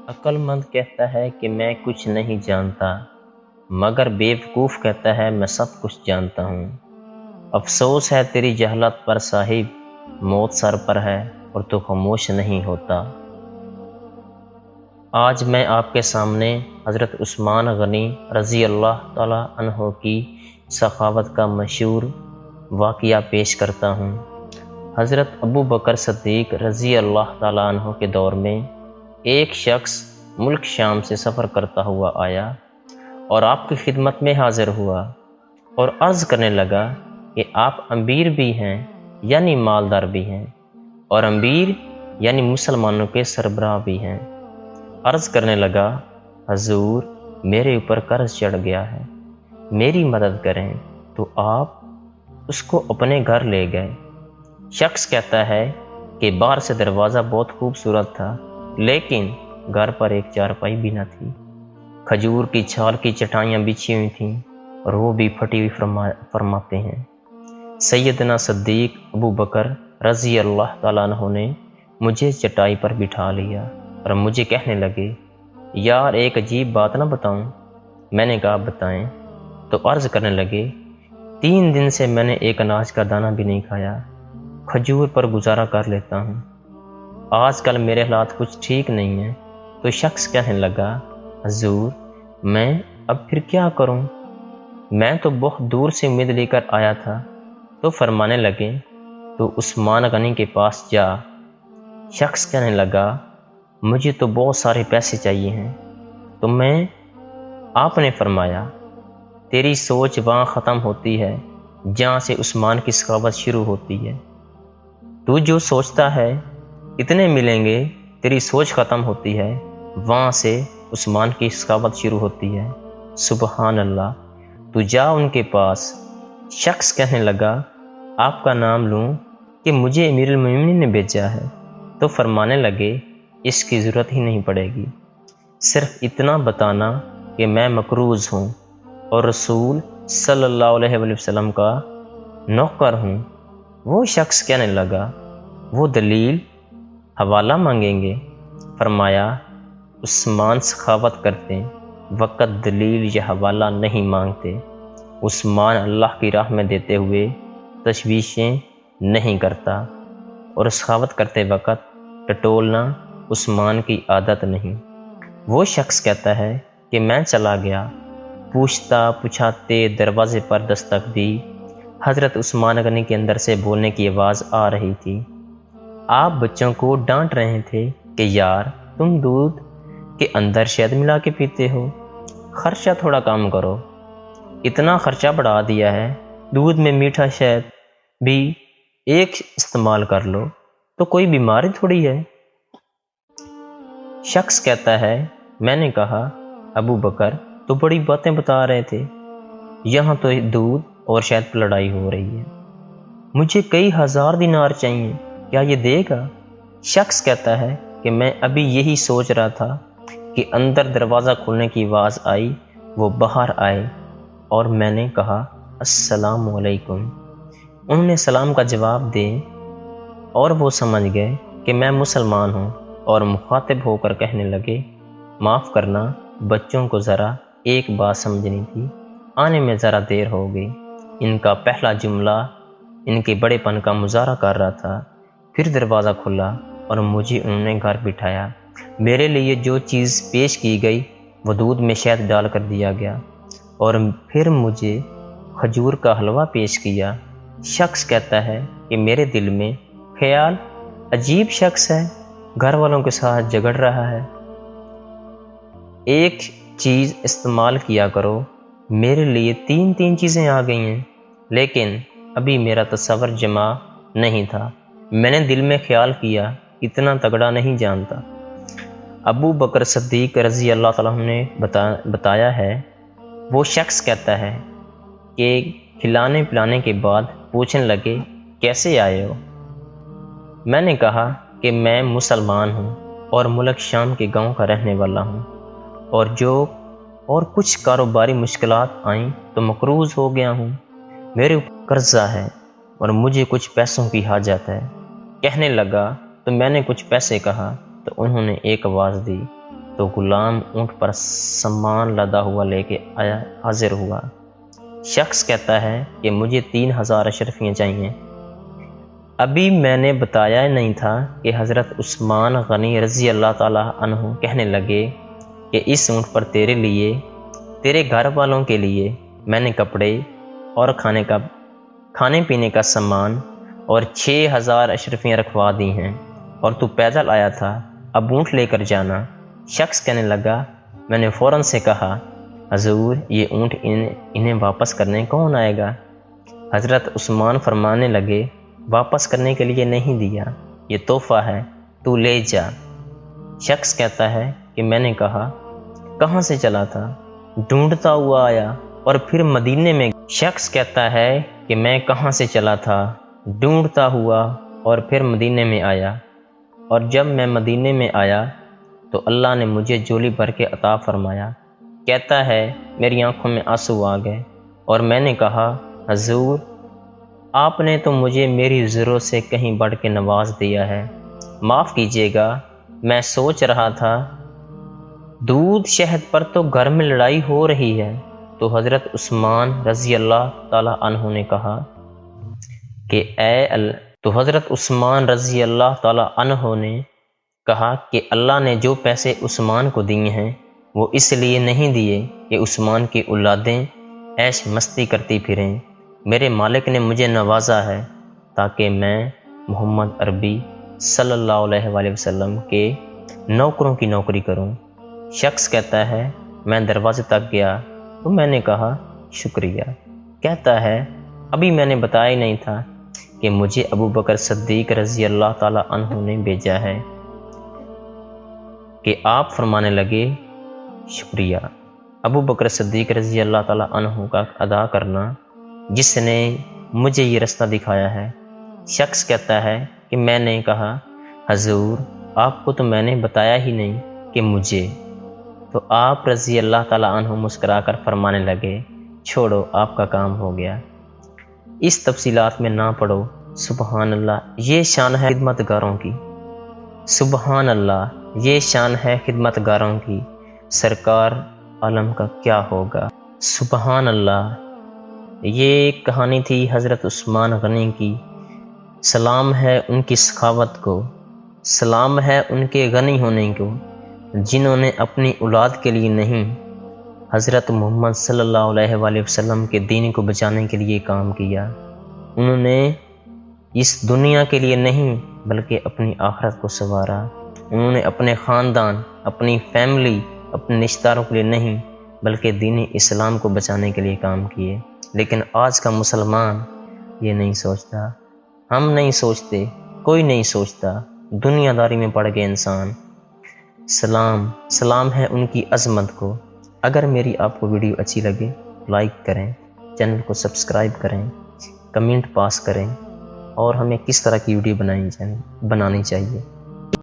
عقل مند کہتا ہے کہ میں کچھ نہیں جانتا، مگر بیوقوف کہتا ہے میں سب کچھ جانتا ہوں۔ افسوس ہے تیری جہالت پر صاحب، موت سر پر ہے اور تو خاموش نہیں ہوتا۔ آج میں آپ کے سامنے حضرت عثمان غنی رضی اللہ تعالیٰ عنہ کی سخاوت کا مشہور واقعہ پیش کرتا ہوں۔ حضرت ابو بکر صدیق رضی اللہ تعالیٰ عنہ کے دور میں ایک شخص ملک شام سے سفر کرتا ہوا آیا اور آپ کی خدمت میں حاضر ہوا اور عرض کرنے لگا کہ آپ امیر بھی ہیں یعنی مالدار بھی ہیں، اور امیر یعنی مسلمانوں کے سربراہ بھی ہیں۔ عرض کرنے لگا، حضور میرے اوپر قرض چڑھ گیا ہے، میری مدد کریں، تو آپ اس کو اپنے گھر لے گئے۔ شخص کہتا ہے کہ باہر سے دروازہ بہت خوبصورت تھا، لیکن گھر پر ایک چارپائی بھی نہ تھی۔ کھجور کی چھال کی چٹائیاں بچھی ہوئی تھیں اور وہ بھی پھٹی ہوئی فرماتے ہیں۔ سیدنا صدیق ابو بکر رضی اللہ تعالیٰ عنہ نے مجھے چٹائی پر بٹھا لیا اور مجھے کہنے لگے، یار ایک عجیب بات نہ بتاؤں؟ میں نے کہا بتائیں۔ تو عرض کرنے لگے، 3 دن سے میں نے ایک اناج کا دانہ بھی نہیں کھایا، کھجور پر گزارا کر لیتا ہوں۔ آج کل میرے حالات کچھ ٹھیک نہیں ہیں۔ تو شخص کہنے لگا، حضور میں اب پھر کیا کروں؟ میں تو بہت دور سے امید لے کر آیا تھا۔ تو فرمانے لگے، تو عثمان غنی کے پاس جا۔ شخص کہنے لگا، مجھے تو بہت سارے پیسے چاہیے ہیں۔ تو آپ نے فرمایا، تیری سوچ وہاں ختم ہوتی ہے جہاں سے عثمان کی سخاوت شروع ہوتی ہے۔ تو جو سوچتا ہے اتنے ملیں گے، تیری سوچ ختم ہوتی ہے، وہاں سے عثمان کی سخاوت شروع ہوتی ہے۔ سبحان اللہ، تو جا ان کے پاس۔ شخص کہنے لگا، آپ کا نام لوں کہ مجھے امیر المومنین نے بھیجا ہے؟ تو فرمانے لگے، اس کی ضرورت ہی نہیں پڑے گی، صرف اتنا بتانا کہ میں مقروض ہوں اور رسول صلی اللہ علیہ وآلہ وسلم کا نوکر ہوں۔ وہ شخص کہنے لگا، وہ دلیل حوالہ مانگیں گے؟ فرمایا، عثمان سخاوت کرتے وقت دلیل یا حوالہ نہیں مانگتے۔ عثمان اللہ کی راہ میں دیتے ہوئے تشویشیں نہیں کرتا، اور سخاوت کرتے وقت ٹٹولنا عثمان کی عادت نہیں۔ وہ شخص کہتا ہے کہ میں چلا گیا، پوچھتا پچھاتے دروازے پر دستک دی۔ حضرت عثمان غنی کے اندر سے بولنے کی آواز آ رہی تھی، آپ بچوں کو ڈانٹ رہے تھے کہ یار تم دودھ کے اندر شہد ملا کے پیتے ہو، خرچہ تھوڑا کم کرو، اتنا خرچہ بڑھا دیا ہے، دودھ میں میٹھا شہد بھی ایک استعمال کر لو تو کوئی بیماری تھوڑی ہے۔ شخص کہتا ہے، میں نے کہا، ابو بکر تو بڑی باتیں بتا رہے تھے، یہاں تو دودھ اور شہد پر لڑائی ہو رہی ہے، مجھے کئی ہزار دینار چاہیے، کیا یہ دے گا؟ شخص کہتا ہے کہ میں ابھی یہی سوچ رہا تھا کہ اندر دروازہ کھولنے کی آواز آئی، وہ باہر آئے اور میں نے کہا، السلام علیکم۔ انہوں نے سلام کا جواب دے اور وہ سمجھ گئے کہ میں مسلمان ہوں، اور مخاطب ہو کر کہنے لگے، معاف کرنا، بچوں کو ذرا ایک بات سمجھنی تھی، آنے میں ذرا دیر ہو گئی۔ ان کا پہلا جملہ ان کے بڑے پن کا مظاہرہ کر رہا تھا۔ پھر دروازہ کھلا اور مجھے انہوں نے گھر بٹھایا۔ میرے لیے جو چیز پیش کی گئی وہ دودھ میں شہد ڈال کر دیا گیا، اور پھر مجھے کھجور کا حلوہ پیش کیا۔ شخص کہتا ہے کہ میرے دل میں خیال، عجیب شخص ہے، گھر والوں کے ساتھ جھگڑ رہا ہے، ایک چیز استعمال کیا کرو۔ میرے لیے 3 چیزیں آ گئی ہیں، لیکن ابھی میرا تصور جمع نہیں تھا۔ میں نے دل میں خیال کیا، اتنا تگڑا نہیں جانتا۔ ابو بکر صدیق رضی اللہ تعالیٰ عنہ نے بتایا ہے، وہ شخص کہتا ہے کہ کھلانے پلانے کے بعد پوچھنے لگے، کیسے آئے ہو؟ میں نے کہا کہ میں مسلمان ہوں اور ملک شام کے گاؤں کا رہنے والا ہوں، اور کچھ کاروباری مشکلات آئیں تو مقروض ہو گیا ہوں، میرے اوپر قرضہ ہے اور مجھے کچھ پیسوں کی حاجت ہے۔ کہنے لگا، تو میں نے کچھ پیسے کہا تو انہوں نے ایک آواز دی، تو غلام اونٹ پر سامان لدا ہوا لے کے آیا حاضر ہوا۔ شخص کہتا ہے کہ مجھے 3000 اشرفیاں چاہیے۔ ابھی میں نے بتایا نہیں تھا کہ حضرت عثمان غنی رضی اللہ تعالیٰ عنہ کہنے لگے کہ اس اونٹ پر تیرے لیے، تیرے گھر والوں کے لیے میں نے کپڑے اور کھانے پینے کا سامان اور 6000 اشرفیاں رکھوا دی ہیں، اور تو پیدل آیا تھا، اب اونٹ لے کر جانا۔ شخص کہنے لگا، میں نے فوراً سے کہا، حضور یہ اونٹ انہیں واپس کرنے کون آئے گا؟ حضرت عثمان فرمانے لگے، واپس کرنے کے لیے نہیں دیا، یہ تحفہ ہے، تو لے جا۔ شخص کہتا ہے کہ میں نے کہا، کہاں سے چلا تھا؟ ڈھونڈتا ہوا آیا اور پھر مدینے میں۔ شخص کہتا ہے کہ میں کہاں سے چلا تھا؟ ڈھونڈتا ہوا اور پھر مدینے میں آیا، اور جب میں مدینے میں آیا تو اللہ نے مجھے جولی بھر کے عطا فرمایا۔ کہتا ہے میری آنکھوں میں آنسو آ گئے اور میں نے کہا، حضور آپ نے تو مجھے میری ضرورت سے کہیں بڑھ کے نواز دیا ہے، معاف کیجیے گا، میں سوچ رہا تھا دودھ شہد پر تو گھر میں لڑائی ہو رہی ہے۔ تو حضرت عثمان رضی اللہ تعالیٰ عنہ نے کہا کہ حضرت عثمان رضی اللہ تعالیٰ عنہ نے کہا کہ اللہ نے جو پیسے عثمان کو دیے ہیں وہ اس لیے نہیں دیے کہ عثمان کی اولادیں عیش مستی کرتی پھریں، میرے مالک نے مجھے نوازا ہے تاکہ میں محمد عربی صلی اللہ علیہ وآلہ وسلم کے نوکروں کی نوکری کروں۔ شخص کہتا ہے میں دروازے تک گیا تو میں نے کہا شکریہ۔ کہتا ہے ابھی میں نے بتایا ہی نہیں تھا کہ مجھے ابو بکر صدیق رضی اللہ تعالیٰ عنہ نے بھیجا ہے، کہ آپ فرمانے لگے شکریہ ابو بکر صدیق رضی اللہ تعالیٰ عنہ کا ادا کرنا جس نے مجھے یہ رستہ دکھایا ہے۔ شخص کہتا ہے کہ میں نے کہا، حضور آپ کو تو میں نے بتایا ہی نہیں کہ مجھے۔ تو آپ رضی اللہ تعالیٰ عنہ مسکرا کر فرمانے لگے، چھوڑو آپ کا کام ہو گیا، اس تفصیلات میں نہ پڑو۔ سبحان اللہ، یہ شان ہے خدمت گاروں کی، سبحان اللہ، یہ شان ہے خدمت گاروں کی، سرکار عالم کا کیا ہوگا۔ سبحان اللہ۔ یہ کہانی تھی حضرت عثمان غنی کی۔ سلام ہے ان کی سخاوت کو، سلام ہے ان کے غنی ہونے کو، جنہوں نے اپنی اولاد کے لیے نہیں، حضرت محمد صلی اللہ علیہ وآلہ وسلم کے دین کو بچانے کے لیے کام کیا۔ انہوں نے اس دنیا کے لیے نہیں بلکہ اپنی آخرت کو سنوارا۔ انہوں نے اپنے خاندان، اپنی فیملی، اپنے رشتہ داروں کے لیے نہیں بلکہ دین اسلام کو بچانے کے لیے کام کیے۔ لیکن آج کا مسلمان یہ نہیں سوچتا، ہم نہیں سوچتے، کوئی نہیں سوچتا، دنیا داری میں پڑ گئے انسان۔ سلام ہے ان کی عظمت کو۔ اگر میری آپ کو ویڈیو اچھی لگے لائک کریں، چینل کو سبسکرائب کریں، کمنٹ پاس کریں، اور ہمیں کس طرح کی ویڈیو بنانی چاہیے۔